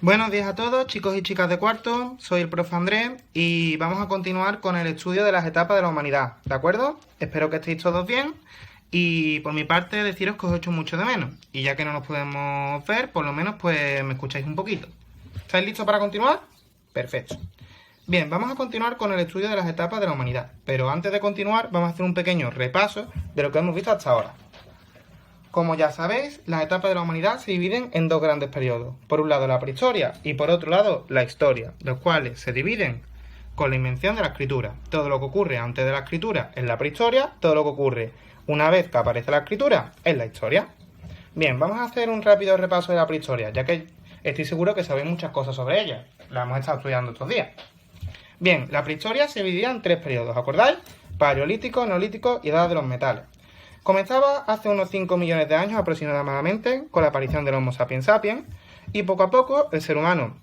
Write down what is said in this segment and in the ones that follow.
Buenos días a todos, chicos y chicas de cuarto. Soy el profe Andrés y vamos a continuar con el estudio de las etapas de la humanidad, ¿de acuerdo? Espero que estéis todos bien y por mi parte deciros que os echo mucho de menos. Y ya que no nos podemos ver, por lo menos pues me escucháis un poquito. ¿Estáis listos para continuar? Perfecto. Bien, vamos a continuar con el estudio de las etapas de la humanidad, pero antes de continuar vamos a hacer un pequeño repaso de lo que hemos visto hasta ahora. Como ya sabéis, las etapas de la humanidad se dividen en dos grandes periodos. Por un lado la prehistoria y por otro lado la historia, los cuales se dividen con la invención de la escritura. Todo lo que ocurre antes de la escritura es la prehistoria, todo lo que ocurre una vez que aparece la escritura es la historia. Bien, vamos a hacer un rápido repaso de la prehistoria, ya que estoy seguro que sabéis muchas cosas sobre ella. La hemos estado estudiando estos días. Bien, la prehistoria se dividía en tres periodos, ¿acordáis? Paleolítico, neolítico y edad de los metales. Comenzaba hace unos 5 millones de años aproximadamente con la aparición del Homo sapiens sapiens y poco a poco el ser humano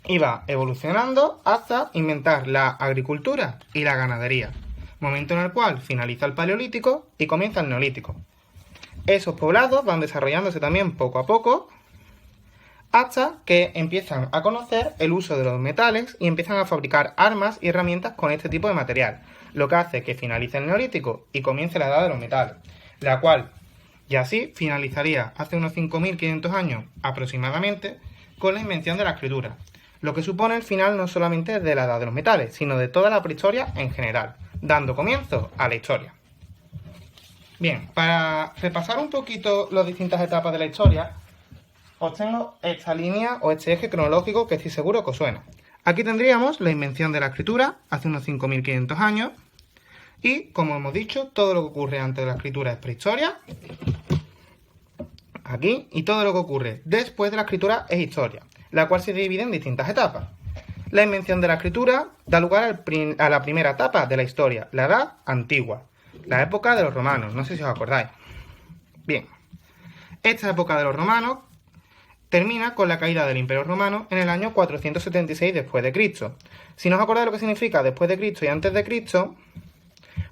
iba evolucionando hasta inventar la agricultura y la ganadería, momento en el cual finaliza el Paleolítico y comienza el Neolítico. Esos poblados van desarrollándose también poco a poco hasta que empiezan a conocer el uso de los metales y empiezan a fabricar armas y herramientas con este tipo de material, lo que hace que finalice el Neolítico y comience la edad de los metales, la cual, y así, finalizaría hace unos 5.500 años aproximadamente con la invención de la escritura, lo que supone el final no solamente de la edad de los metales, sino de toda la prehistoria en general, dando comienzo a la historia. Bien, para repasar un poquito las distintas etapas de la historia, os tengo esta línea o este eje cronológico que estoy seguro que os suena. Aquí tendríamos la invención de la escritura hace unos 5.500 años y, como hemos dicho, todo lo que ocurre antes de la escritura es prehistoria, aquí, y todo lo que ocurre después de la escritura es historia, la cual se divide en distintas etapas. La invención de la escritura da lugar a la primera etapa de la historia, la Edad Antigua, la época de los romanos, no sé si os acordáis. Bien, esta época de los romanos termina con la caída del Imperio Romano en el año 476 después de Cristo. Si no os acordáis lo que significa después de Cristo y antes de Cristo,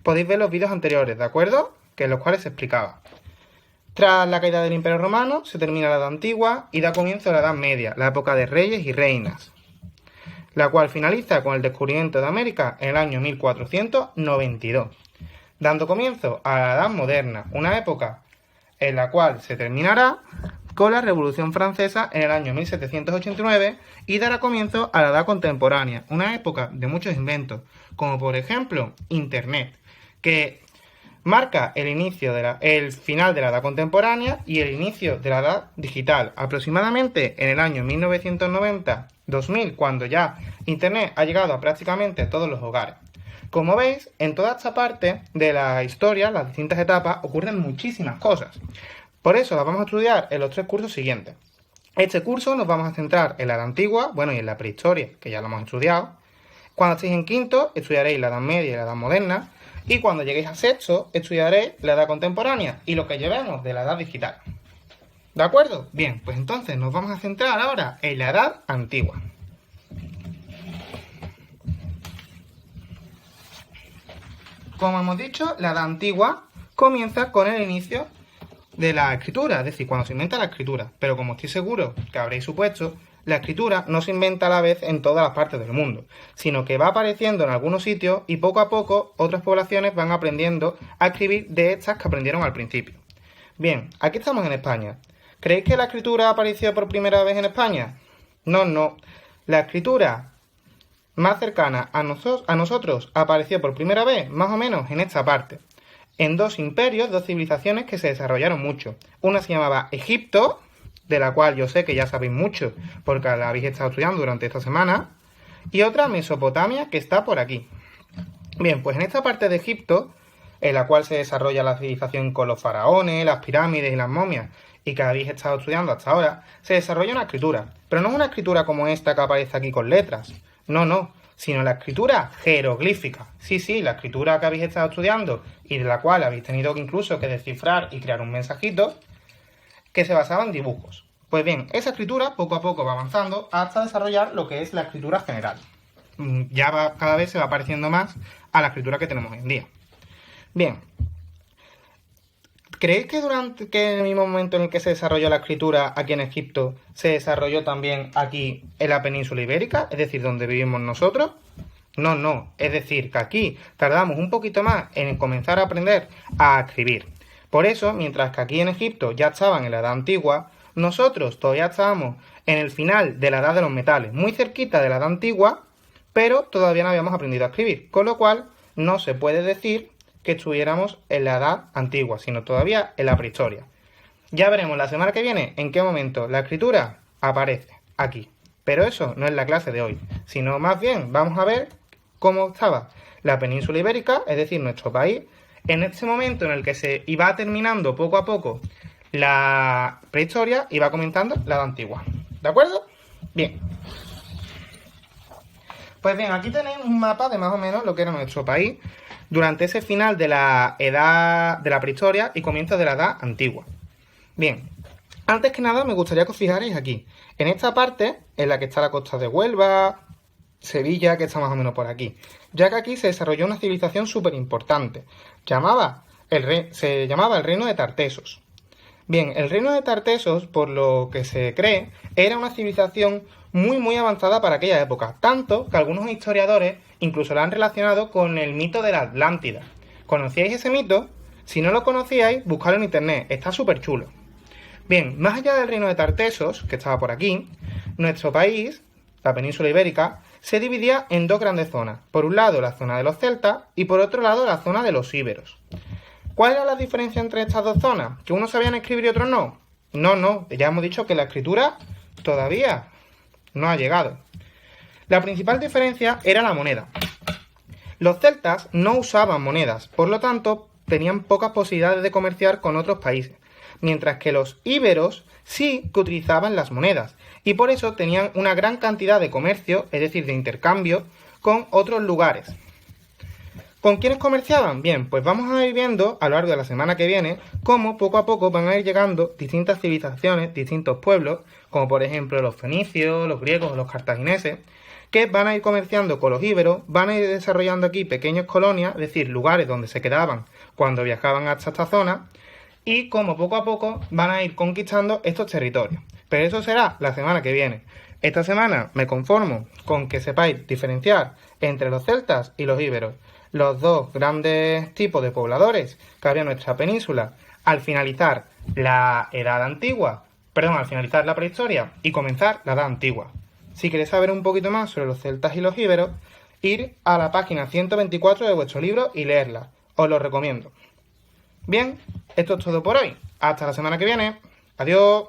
podéis ver los vídeos anteriores, ¿de acuerdo? Que en los cuales se explicaba. Tras la caída del Imperio Romano, se termina la Edad Antigua y da comienzo a la Edad Media, la época de reyes y reinas, la cual finaliza con el descubrimiento de América en el año 1492, dando comienzo a la Edad Moderna, una época en la cual se terminará con la Revolución Francesa en el año 1789 y dará comienzo a la Edad Contemporánea, una época de muchos inventos, como por ejemplo Internet, que marca el final de la Edad Contemporánea y el inicio de la Edad Digital, aproximadamente en el año 1990-2000, cuando ya Internet ha llegado a prácticamente todos los hogares. Como veis, en toda esta parte de la historia, las distintas etapas, ocurren muchísimas cosas. Por eso las vamos a estudiar en los tres cursos siguientes. Este curso nos vamos a centrar en la Edad Antigua, bueno, y en la prehistoria, que ya lo hemos estudiado. Cuando estéis en quinto, estudiaréis la Edad Media y la Edad Moderna. Y cuando lleguéis a sexto, estudiaréis la Edad Contemporánea y lo que llevemos de la Edad Digital. ¿De acuerdo? Bien, pues entonces nos vamos a centrar ahora en la Edad Antigua. Como hemos dicho, la Edad Antigua comienza con el inicio de la escritura, es decir, cuando se inventa la escritura. Pero como estoy seguro que habréis supuesto, la escritura no se inventa a la vez en todas las partes del mundo, sino que va apareciendo en algunos sitios y poco a poco otras poblaciones van aprendiendo a escribir de estas que aprendieron al principio. Bien, aquí estamos en España. ¿Creéis que la escritura apareció por primera vez en España? No. La escritura más cercana a nosotros apareció por primera vez más o menos en esta parte, en dos imperios, dos civilizaciones que se desarrollaron mucho. Una se llamaba Egipto, de la cual yo sé que ya sabéis mucho porque la habéis estado estudiando durante esta semana, y otra Mesopotamia, que está por aquí. Bien, pues en esta parte de Egipto, en la cual se desarrolla la civilización con los faraones, las pirámides y las momias, y que habéis estado estudiando hasta ahora, se desarrolla una escritura, pero no es una escritura como esta que aparece aquí con letras, no, sino la escritura jeroglífica. Sí, la escritura que habéis estado estudiando y de la cual habéis tenido incluso que descifrar y crear un mensajito que se basaba en dibujos. Pues bien, esa escritura poco a poco va avanzando hasta desarrollar lo que es la escritura general. Cada vez se va pareciendo más a la escritura que tenemos hoy en día. Bien, ¿creéis que en el mismo momento en el que se desarrolló la escritura aquí en Egipto, se desarrolló también aquí en la península ibérica, es decir, donde vivimos nosotros? No, es decir, que aquí tardamos un poquito más en comenzar a aprender a escribir. Por eso, mientras que aquí en Egipto ya estaban en la edad antigua, nosotros todavía estábamos en el final de la edad de los metales, muy cerquita de la edad antigua, pero todavía no habíamos aprendido a escribir, con lo cual no se puede decir que estuviéramos en la edad antigua, sino todavía en la prehistoria. Ya veremos la semana que viene en qué momento la escritura aparece aquí. Pero eso no es la clase de hoy, sino más bien vamos a ver cómo estaba la península ibérica, es decir, nuestro país, en este momento en el que se iba terminando poco a poco la prehistoria y va comenzando la edad antigua. ¿De acuerdo? Bien. Pues bien, aquí tenéis un mapa de más o menos lo que era nuestro país durante ese final de la edad de la prehistoria y comienzo de la edad antigua. Bien, antes que nada me gustaría que os fijarais aquí, en esta parte en la que está la costa de Huelva, Sevilla, que está más o menos por aquí, ya que aquí se desarrolló una civilización súper importante, se llamaba el Reino de Tartesos. Bien, el Reino de Tartesos, por lo que se cree, era una civilización muy avanzada para aquella época, tanto que algunos historiadores incluso la han relacionado con el mito de la Atlántida. ¿Conocíais ese mito? Si no lo conocíais, buscadlo en internet, está súper chulo. Bien, más allá del Reino de Tartesos, que estaba por aquí, nuestro país, la península ibérica, se dividía en dos grandes zonas. Por un lado, la zona de los celtas y por otro lado, la zona de los íberos. ¿Cuál era la diferencia entre estas dos zonas? ¿Que unos sabían escribir y otros no? No, ya hemos dicho que la escritura todavía no ha llegado. La principal diferencia era la moneda. Los celtas no usaban monedas, por lo tanto, tenían pocas posibilidades de comerciar con otros países, mientras que los íberos sí que utilizaban las monedas, y por eso tenían una gran cantidad de comercio, es decir, de intercambio, con otros lugares. ¿Con quiénes comerciaban? Bien, pues vamos a ir viendo a lo largo de la semana que viene cómo poco a poco van a ir llegando distintas civilizaciones, distintos pueblos, como por ejemplo los fenicios, los griegos o los cartagineses, que van a ir comerciando con los íberos, van a ir desarrollando aquí pequeñas colonias, es decir, lugares donde se quedaban cuando viajaban hasta esta zona, y como poco a poco van a ir conquistando estos territorios. Pero eso será la semana que viene. Esta semana me conformo con que sepáis diferenciar entre los celtas y los íberos, los dos grandes tipos de pobladores que había en nuestra península al finalizar la al finalizar la prehistoria y comenzar la edad antigua. Si queréis saber un poquito más sobre los celtas y los íberos, ir a la página 124 de vuestro libro y leerla. Os lo recomiendo. Bien, esto es todo por hoy. Hasta la semana que viene. Adiós.